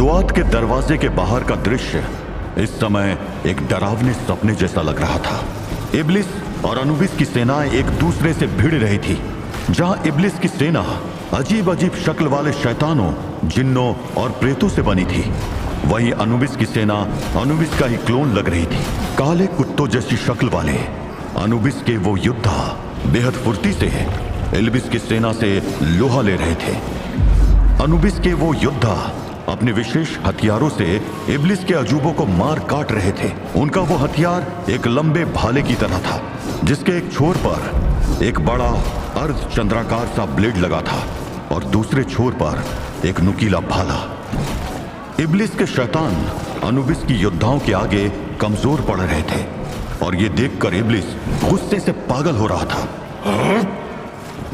दुआत के दरवाजे के बाहर का दृश्य इस समय एक डरावने सपने जैसा लग रहा था। इब्लिस और अनुबिस की सेनाएं एक दूसरे से भिड़ रही थी। जहां इब्लिस की सेना अजीब अजीब शक्ल वाले शैतानों, जिन्नों और प्रेतों से बनी थी, वहीं अनुबिस की सेना अनुबिस का ही क्लोन लग रही थी। काले कुत्तों जैसी शक्ल वाले अनुबिस के वो योद्धा बेहद फुर्ती से इब्लिस की सेना से लोहा ले रहे थे। अनुबिस के वो योद्धा अपने विशेष हथियारों से इब्लिस के अजूबों को मार काट रहे थे। उनका वो हथियार एक लंबे भाले की तरह था, जिसके एक छोर पर एक बड़ा अर्ध चंद्राकार सा ब्लेड लगा था और दूसरे छोर पर एक नुकीला भाला। इब्लिस के शैतान अनुबिस की योद्धाओं के आगे कमजोर पड़ रहे थे और ये देखकर इब्लिस गुस्से से पागल हो रहा था।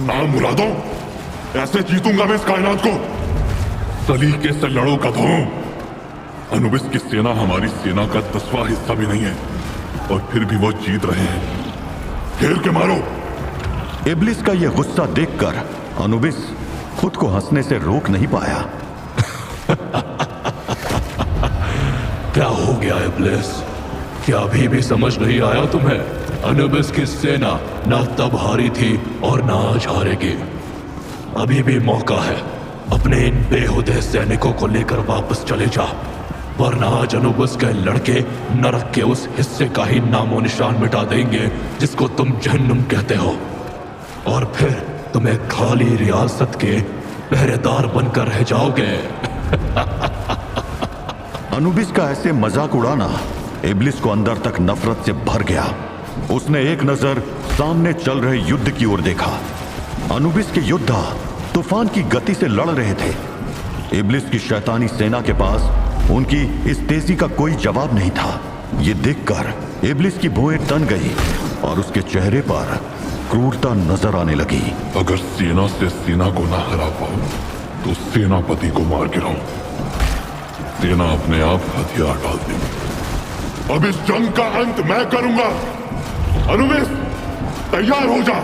ना मुरादो, ऐसे जीतूंगा मैं इस कायनात को। सलीके से लड़ो गधों। अनुबिस की सेना हमारी सेना का 10वां हिस्सा भी नहीं है और फिर भी वो जीत रहे हैं। घेर के मारो। इब्लिस का यह गुस्सा देखकर अनुबिस खुद को हंसने से रोक नहीं पाया। क्या हो गया इब्लिस? क्या अभी भी समझ नहीं आया तुम्हें? अनुबिस की सेना ना तब हारी थी और ना आज हारेगी। अभी भी मौका है, अपने इन बेहुदे सैनिकों को लेकर वापस चले जा, वरना आज अनुबिस के लड़के नरक के उस हिस्से का ही नामो निशान मिटा देंगे जिसको तुम जहन्नुम कहते हो, और फिर तुम्हें खाली रियासत के पहरेदार बनकर रह जाओगे। अनुबिस का ऐसे मजाक उड़ाना इब्लिस को अंदर तक नफरत से भर गया। उसने एक नजर सामने चल रहे युद्ध की ओर देखा। अनुबिस के योद्धा तूफान की गति से लड़ रहे थे। इब्लिस की शैतानी सेना के पास उनकी इस तेजी का कोई जवाब नहीं था। ये देखकर इब्लिस की भौहें तन गई और उसके चेहरे पर क्रूरता नजर आने लगी। अगर सेना से सेना को ना हरा पाओ तो सेनापति को मार गिराओ। सेना अपने आप हथियार डाल देगी। अब इस जंग का अंत मैं करूंगा। अनुबिस, तैयार हो जा।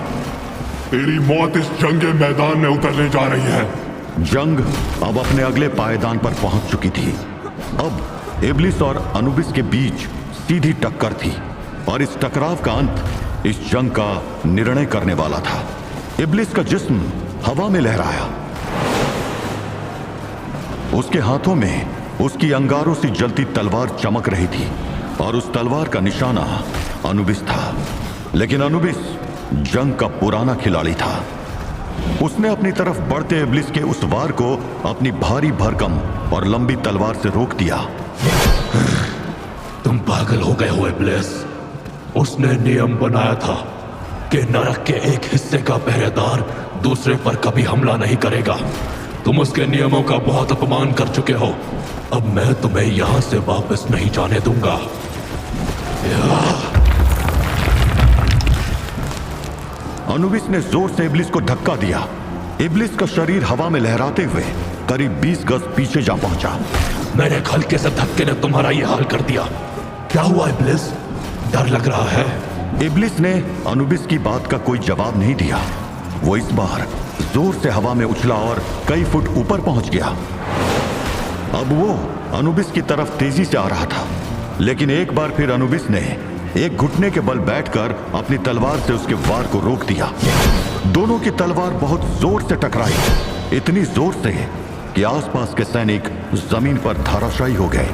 तेरी मौत इस जंग के मैदान में उतरने जा रही है। जंग अब अपने अगले पायदान पर पहुंच चुकी थी। अब इब्लिस और अनुबिस के बीच सीधी टक्कर थी और इस टकराव का अंत इस जंग का निर्णय करने वाला था। इब्लिस का जिस्म हवा में लहराया। उसके हाथों में उसकी अंगारों से जलती तलवार चमक रही थी और उस तलवार का निशाना अनुबिस था। लेकिन अनुबिस जंग का पुराना खिलाड़ी था। उसने अपनी तरफ बढ़ते इब्लिस के उस वार को अपनी भारी भरकम और लंबी तलवार से रोक दिया। तुम पागल हो गए हो इब्लिस। उसने नियम बनाया था कि नरक के एक हिस्से का पहरेदार दूसरे पर कभी हमला नहीं करेगा। तुम उसके नियमों का बहुत अपमान कर चुके हो। अब मैं तुम्हें यहां से वापस नहीं जाने दूंगा। अनुबिस ने जोर से इब्लिस को धक्का दिया। इब्लिस का शरीर हवा में लहराते हुए करीब 20 गज पीछे जा पहुंचा। मेरे हल्के से धक्के ने तुम्हारा ये हाल कर दिया। क्या हुआ इब्लिस? डर लग रहा है? इब्लिस ने अनुबिस की बात का कोई जवाब नहीं दिया। वो इस बार जोर से हवा में उछला और कई फुट ऊपर पहुंच गया। अब वो अनुबिस की तरफ तेजी से आ रहा था, लेकिन एक बार फिर अनुबिस ने एक घुटने के बल बैठकर अपनी तलवार से उसके वार को रोक दिया। दोनों की तलवार बहुत जोर से टकराई, इतनी जोर से कि आसपास के सैनिक जमीन पर धराशायी हो गए।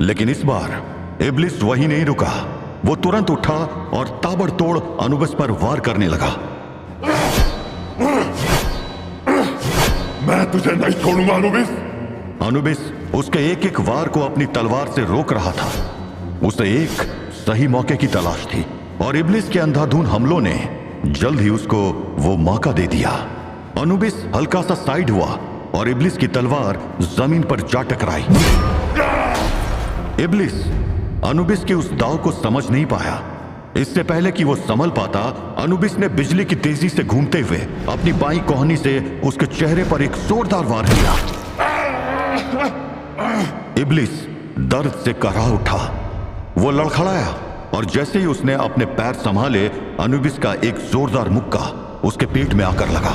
लेकिन इस बार इब्लिस वहीं नहीं रुका। वो तुरंत उठा और ताबड़तोड़ अनुबिस पर वार करने लगा। मैं तुझे नहीं छोड़ूंगा अनुबिस। अनुबिस उसके एक एक वार को अपनी तलवार से रोक रहा था। उसे एक सही मौके की तलाश थी और इब्लिस के अंधाधुन हमलों ने जल्द ही उसको वो मौका दे दिया। अनुबिस हल्का सा साइड हुआ और इब्लिस की तलवार जमीन पर जा टकराई। इब्लिस अनुबिस के उस दाव को समझ नहीं पाया। इससे पहले कि वो संभल पाता, अनुबिस ने बिजली की तेजी से घूमते हुए अपनी बाईं कोहनी से उसके चेहरे पर एक जोरदार वार किया। इब्लिस दर्द से कराह उठा। वो लड़खड़ाया और जैसे ही उसने अपने पैर संभाले, अनुबिस का एक जोरदार मुक्का उसके पेट में आकर लगा।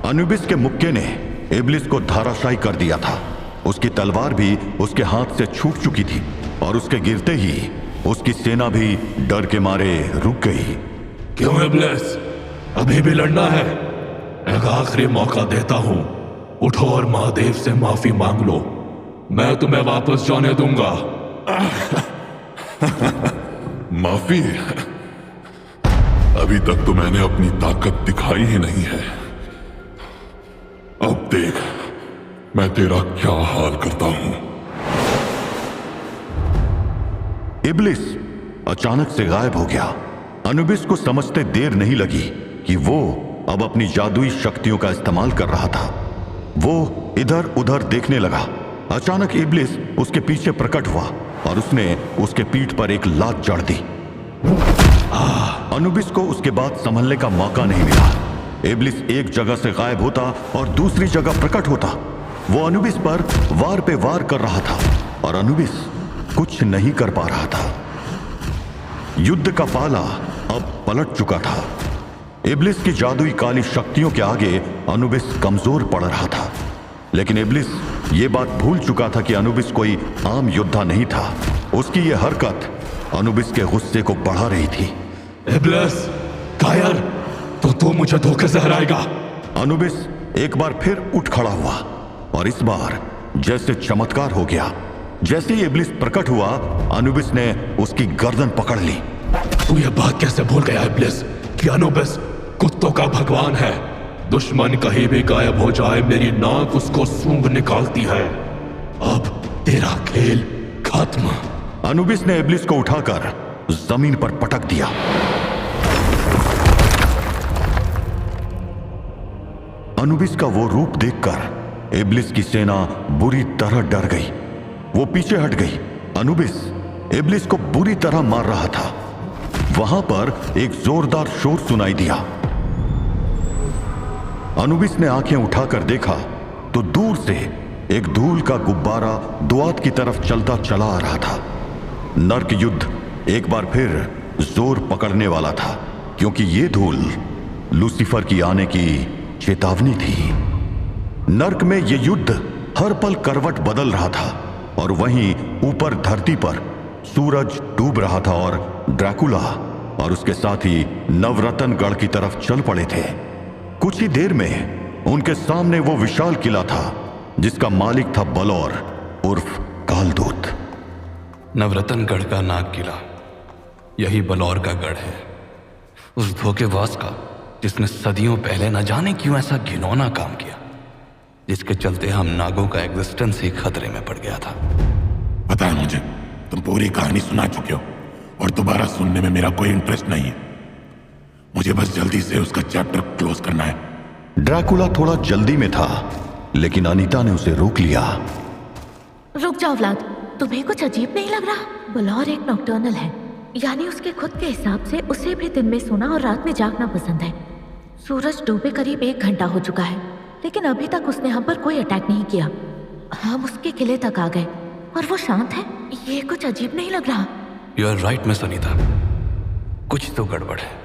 अनुबिस के मुक्के ने इब्लिस को धाराशायी कर दिया था। उसकी तलवार भी उसके हाथ से छूट चुकी थी और उसके गिरते ही उसकी सेना भी डर के मारे रुक गई। क्यों इब्लिस, अभी भी लड़ना है? एक आखिरी मौका देता हूं, उठो और महादेव से माफी मांग लो, मैं तुम्हें वापस जाने दूंगा। माफी? अभी तक तो मैंने अपनी ताकत दिखाई ही नहीं है। अब देख मैं तेरा क्या हाल करता हूं। इब्लिस अचानक से गायब हो गया। अनुबिस को समझते देर नहीं लगी कि वो अब अपनी जादुई शक्तियों का इस्तेमाल कर रहा था। वो इधर उधर देखने लगा। अचानक इब्लिस उसके पीछे प्रकट हुआ और उसने उसके पीठ पर एक लात जड़ दी। अनुबिस को उसके बाद संभलने का मौका नहीं मिला। इब्लिस एक जगह से गायब होता और दूसरी जगह प्रकट होता। वो अनुबिस पर वार पे वार कर रहा था और अनुबिस कुछ नहीं कर पा रहा था। युद्ध का पाला अब पलट चुका था। इब्लिस की जादुई काली शक्तियों के आगे अनुबिस कमजोर पड़ रहा था। लेकिन इब्लिस ये बात भूल चुका था कि अनुबिस कोई आम योद्धा नहीं था। उसकी ये हरकत अनुबिस के गुस्से को बढ़ा रही थी। इब्लिस, कायर, तो तू मुझे धोखे से हराएगा। अनुबिस एक बार फिर उठ खड़ा हुआ और इस बार जैसे चमत्कार हो गया। जैसे ही इब्लिस प्रकट हुआ, अनुबिस ने उसकी गर्दन पकड़ ली। तू ये बात कैसे भूल गया इब्लिस कि अनुबिस कुत्तों का भगवान है? दुश्मन कहीं भी गायब हो जाए, मेरी नाक उसको सूंघ निकालती है। अब तेरा खेल खत्म। अनुबिस ने इब्लिस को उठाकर जमीन पर पटक दिया। अनुबिस का वो रूप देखकर इब्लिस की सेना बुरी तरह डर गई। वो पीछे हट गई। अनुबिस इब्लिस को बुरी तरह मार रहा था। वहां पर एक जोरदार शोर सुनाई दिया। अनुबिस ने आंखें उठाकर देखा तो दूर से एक धूल का गुब्बारा दुआत की तरफ चलता चला आ रहा था। नर्क युद्ध एक बार फिर जोर पकड़ने वाला था, क्योंकि ये धूल लूसीफर की आने की चेतावनी थी। नर्क में यह युद्ध हर पल करवट बदल रहा था और वहीं ऊपर धरती पर सूरज डूब रहा था और ड्रैकुला और उसके साथ ही नवरत्नगढ़ की तरफ चल पड़े थे। कुछ ही देर में उनके सामने वो विशाल किला था जिसका मालिक था बलौर उर्फ कालदूत। नवरत्नगढ़ का नाग किला, यही बलौर का गढ़ है, उस धोखेबाज का जिसने सदियों पहले न जाने क्यों ऐसा घिनौना काम किया, जिसके चलते हम नागों का एग्जिस्टेंस ही खतरे में पड़ गया था। पता है मुझे, तुम पूरी कहानी सुना चुके हो और दोबारा सुनने में मेरा कोई इंटरेस्ट नहीं है। मुझे बस जल्दी से उसका चैप्टर क्लोज करना है। ड्रैकुला थोड़ा जल्दी में था, लेकिन अनीता ने उसे रोक लिया। रुक जाओ व्लाद, तुम्हें कुछ अजीब नहीं लग रहा? बलौर एक नॉक्टर्नल है, यानी उसके खुद के हिसाब से उसे भी दिन में सोना और रात में जागना पसंद है। सूरज डूबे करीब 1 घंटा हो चुका है, लेकिन अभी तक उसने हम पर कोई अटैक नहीं किया। हम उसके किले तक आ गए और वो शांत है। ये कुछ अजीब नहीं लग रहा? You are right miss Anita, कुछ तो गड़बड़ है।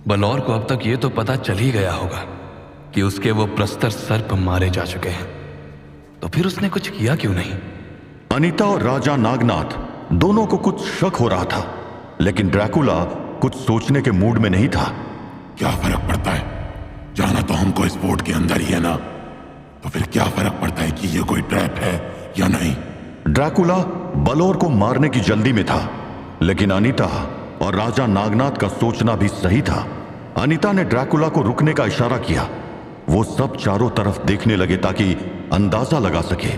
बलौर को अब तक ये तो पता चल ही गया होगा कि उसके वो प्रस्तर सर्प मारे जा चुके हैं, तो फिर उसने कुछ किया क्यों नहीं? अनीता और राजा नागनाथ दोनों को कुछ शक हो रहा था, लेकिन ड्रैकुला कुछ सोचने के मूड में नहीं था। क्या फर्क पड़ता है, जाना तो हमको इस फोर्ट के अंदर ही है ना, तो फिर क्या फर्क पड़ता है कि ये कोई ट्रैप है या नहीं? ड्रैकुला बलौर को मारने की जल्दी में था, लेकिन अनीता और राजा नागनाथ का सोचना भी सही था। अनीता ने ड्रैकुला को रुकने का इशारा किया। वो सब चारों तरफ देखने लगे ताकि अंदाजा लगा सके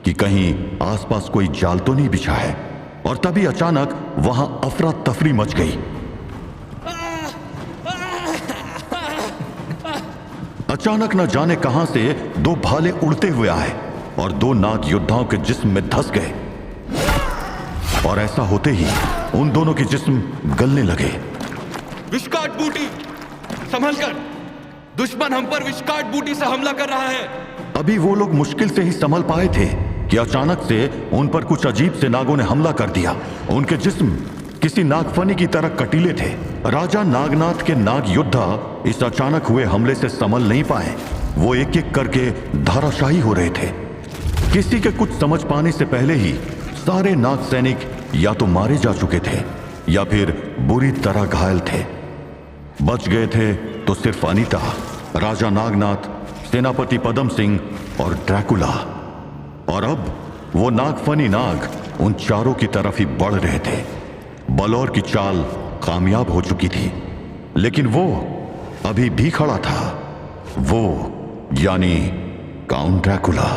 कि कहीं आसपास कोई जाल तो नहीं बिछा है, और तभी अचानक वहां अफरा तफरी मच गई। अचानक न जाने कहां से 2 भाले उड़ते हुए आए और 2 नाग योद्धाओं के जिस्म में धंस गए, और ऐसा होते ही उन दोनों के जिस्म गलने लगे। विष्काट बूटी, संभल कर, दुश्मन हम पर विष्काट बूटी से हमला कर रहा है। अभी वो लोग मुश्किल से ही संभल पाए थे कि अचानक से उन पर कुछ अजीब से नागों ने हमला कर दिया। उनके जिस्म किसी नागफनी की तरह कटीले थे। राजा नागनाथ के नाग योद्धा इस अचानक हुए हमले से संभल नहीं पाए। वो एक एक करके धाराशाही हो रहे थे। किसी के कुछ समझ पाने से पहले ही सारे नाग सैनिक या तो मारे जा चुके थे या फिर बुरी तरह घायल थे। बच गए थे तो सिर्फ अनीता, राजा नागनाथ, सेनापति पदम सिंह और ड्रैकुला। और अब वो नागफनी नाग उन चारों की तरफ ही बढ़ रहे थे। बलौर की चाल कामयाब हो चुकी थी, लेकिन वो अभी भी खड़ा था। वो यानी काउंट ड्रैकुला।